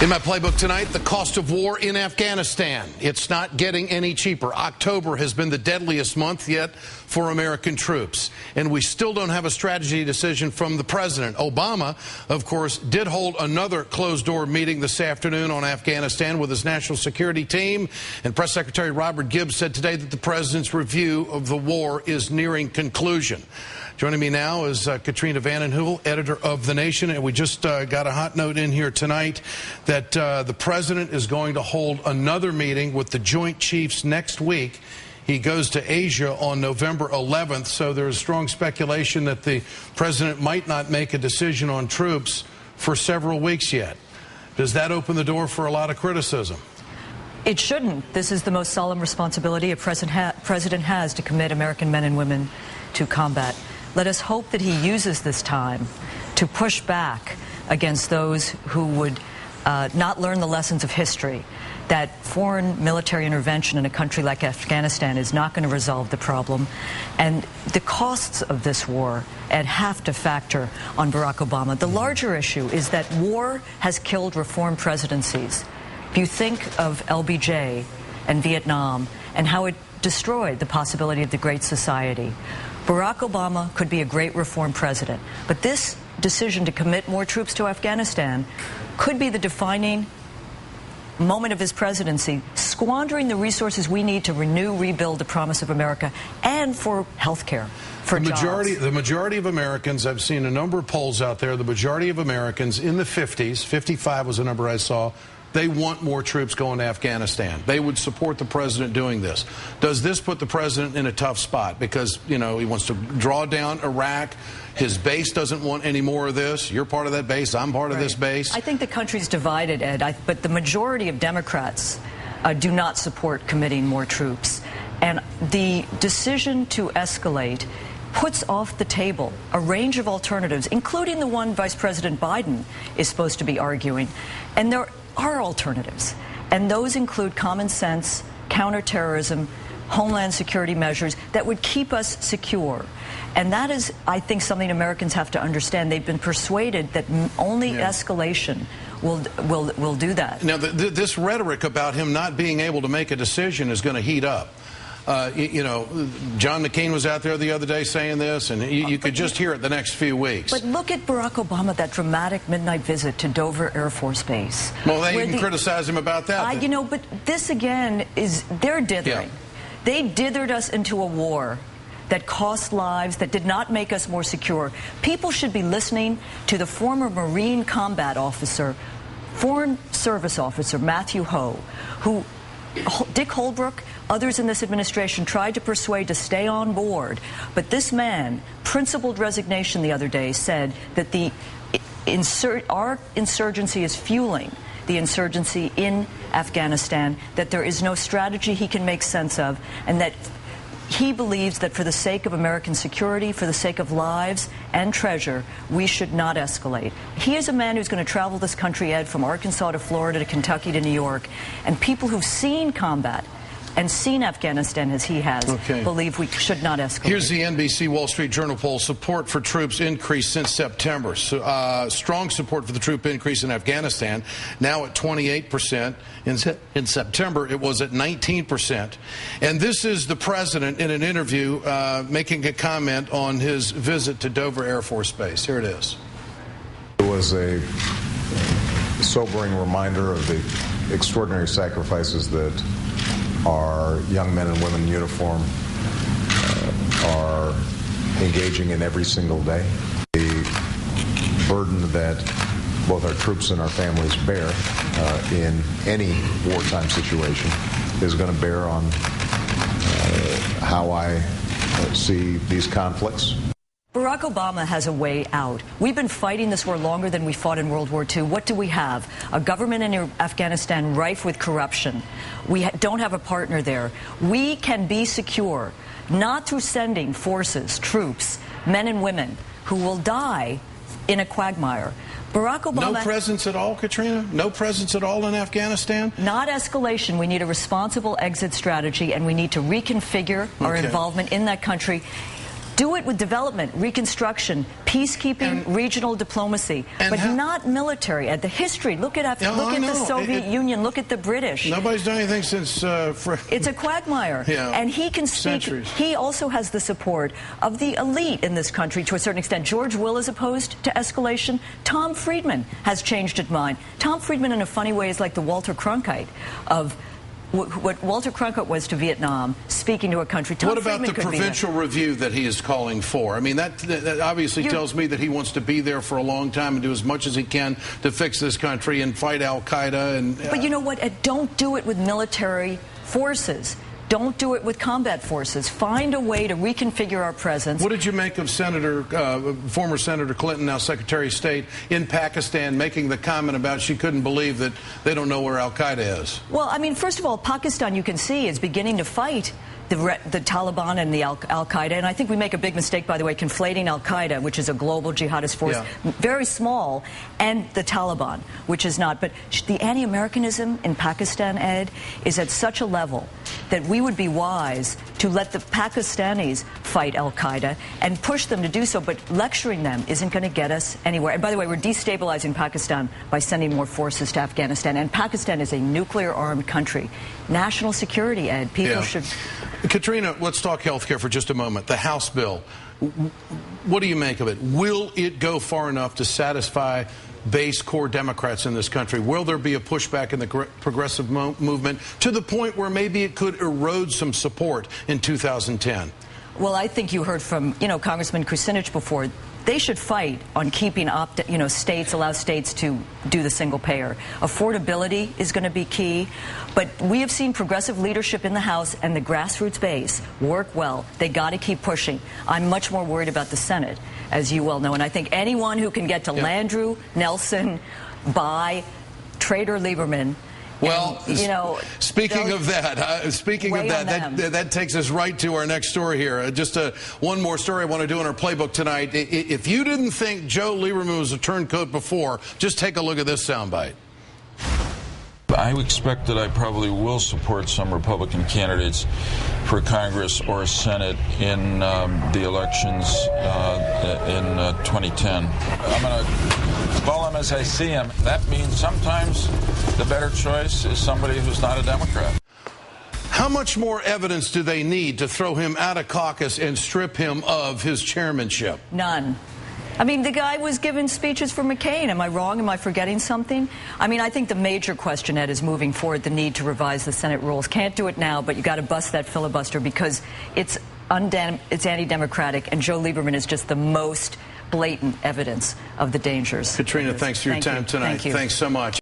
In my playbook tonight, the cost of war in Afghanistan. It's not getting any cheaper. October has been the deadliest month yet for American troops. And we still don't have a strategy decision from the president. Obama, of course, did hold another closed-door meeting this afternoon on Afghanistan with his national security team. And Press Secretary Robert Gibbs said today that the president's review of the war is nearing conclusion. Joining me now is Katrina vanden Heuvel, editor of The Nation. And we just got a hot note in here tonight that the president is going to hold another meeting with the Joint Chiefs next week. He goes to Asia on November 11th, so there's strong speculation that the president might not make a decision on troops for several weeks yet. Does that open the door for a lot of criticism? It shouldn't. This is the most solemn responsibility a president has to commit American men and women to combat. Let us hope that he uses this time to push back against those who would not learn the lessons of history, that foreign military intervention in a country like Afghanistan is not going to resolve the problem. And the costs of this war have to factor on Barack Obama. The larger issue is that war has killed reform presidencies. If you think of LBJ and Vietnam and how it destroyed the possibility of the Great Society, Barack Obama could be a great reform president. But this decision to commit more troops to Afghanistan could be the defining moment of his presidency, squandering the resources we need to rebuild the promise of America and for health care, for jobs. The majority of Americans, I've seen a number of polls out there, the majority of Americans in the 50s, 55 was the number I saw, they want more troops going to Afghanistan. They would support the president doing this. Does this put the president in a tough spot? Because, you know, he wants to draw down Iraq. His base doesn't want any more of this. You're part of that base. I'm part of this base. I think the country's divided, Ed, but the majority of Democrats do not support committing more troops. And the decision to escalate puts off the table a range of alternatives, including the one Vice President Biden is supposed to be arguing. And there are alternatives, and those include common sense, counterterrorism, homeland security measures that would keep us secure. And that is, I think, something Americans have to understand. They've been persuaded that only escalation will do that. Now, this rhetoric about him not being able to make a decision is going to heat up. You know, John McCain was out there the other day saying this, and you could just hear it the next few weaks. But look at Barack Obama, that dramatic midnight visit to Dover Air Force Base. Well, they even criticized him about that. You know, but this again is, they're dithering. Yeah. They dithered us into a war that cost lives, that did not make us more secure. People should be listening to the former Marine combat officer, Foreign Service officer Matthew Hoh, who Dick Holbrooke, others in this administration tried to persuade to stay on board. But this man, principled resignation the other day, said that our insurgency is fueling the insurgency in Afghanistan, that there is no strategy he can make sense of, and that he believes that for the sake of American security, for the sake of lives and treasure, we should not escalate. He is a man who's going to travel this country, Ed, from Arkansas to Florida to Kentucky to New York. And people who've seen combat and seen Afghanistan as he has believe we should not escalate. Here's the NBC Wall Street Journal poll. Support for troops increased since September. Strong support for the troop increase in Afghanistan, now at 28%. In September, it was at 19%. And this is the president in an interview making a comment on his visit to Dover Air Force Base. Here it is. It was a sobering reminder of the extraordinary sacrifices that our young men and women in uniform are engaging in every single day. The burden that both our troops and our families bear in any wartime situation is going to bear on how I see these conflicts. Barack Obama has a way out. We've been fighting this war longer than we fought in World War II. What do we have? A government in Afghanistan rife with corruption. We don't have a partner there. We can be secure, not through sending forces, troops, men and women who will die in a quagmire. Barack Obama... No presence at all, Katrina? No presence at all in Afghanistan? Not escalation. We need a responsible exit strategy, and we need to reconfigure our involvement in that country. Do it with development, reconstruction, peacekeeping, regional diplomacy, but not military. At the history, look at the Soviet Union, look at the British. Nobody's done anything since... It's a quagmire. Yeah. And he can speak. Centuries. He also has the support of the elite in this country to a certain extent. George Will is opposed to escalation. Tom Friedman has changed his mind. Tom Friedman, in a funny way, is like the Walter Cronkite of... what Walter Cronkite was to Vietnam, speaking to a country. Tom what about Friedman the provincial review that he is calling for? I mean, that obviously tells me that he wants to be there for a long time and do as much as he can to fix this country and fight al-Qaeda. And but you know what? Don't do it with military forces. Don't do it with combat forces. Find a way to reconfigure our presence. What did you make of former Senator Clinton, now Secretary of State, in Pakistan, making the comment about she couldn't believe that they don't know where al-Qaeda is? Well, I mean, first of all, Pakistan, you can see, is beginning to fight the Taliban and the al-Qaeda. And I think we make a big mistake, by the way, conflating al-Qaeda, which is a global jihadist force, very small, and the Taliban, which is not. But the anti-Americanism in Pakistan, Ed, is at such a level that we would be wise to let the Pakistanis fight al-Qaeda and push them to do so. But lecturing them isn't going to get us anywhere. And by the way, we're destabilizing Pakistan by sending more forces to Afghanistan. And Pakistan is a nuclear-armed country. National security, Ed. People should... Katrina, let's talk health care for just a moment. The House bill, what do you make of it? Will it go far enough to satisfy base core Democrats in this country? Will there be a pushback in the progressive movement to the point where maybe it could erode some support in 2010? Well, I think you heard from, Congressman Kucinich before. They should fight on keeping states, allow states to do the single payer. Affordability is going to be key. But we have seen progressive leadership in the House and the grassroots base work well. They got to keep pushing. I'm much more worried about the Senate, as you well know. And I think anyone who can get to Landrieu, Nelson, by Trader Lieberman. Well, and, speaking of that, that takes us right to our next story here. Just one more story I want to do in our playbook tonight. If you didn't think Joe Lieberman was a turncoat before, just take a look at this soundbite. I expect that I probably will support some Republican candidates for Congress or Senate in the elections in 2010. I'm going to call them as I see them. That means sometimes the better choice is somebody who's not a Democrat. How much more evidence do they need to throw him out of caucus and strip him of his chairmanship? None. I mean, the guy was giving speeches for McCain. Am I wrong? Am I forgetting something? I mean, I think the major question, Ed, is moving forward the need to revise the Senate rules. Can't do it now, but you got to bust that filibuster because it's anti-democratic, and Joe Lieberman is just the most blatant evidence of the dangers. Katrina, thanks for your time tonight. Thank you. Thanks so much.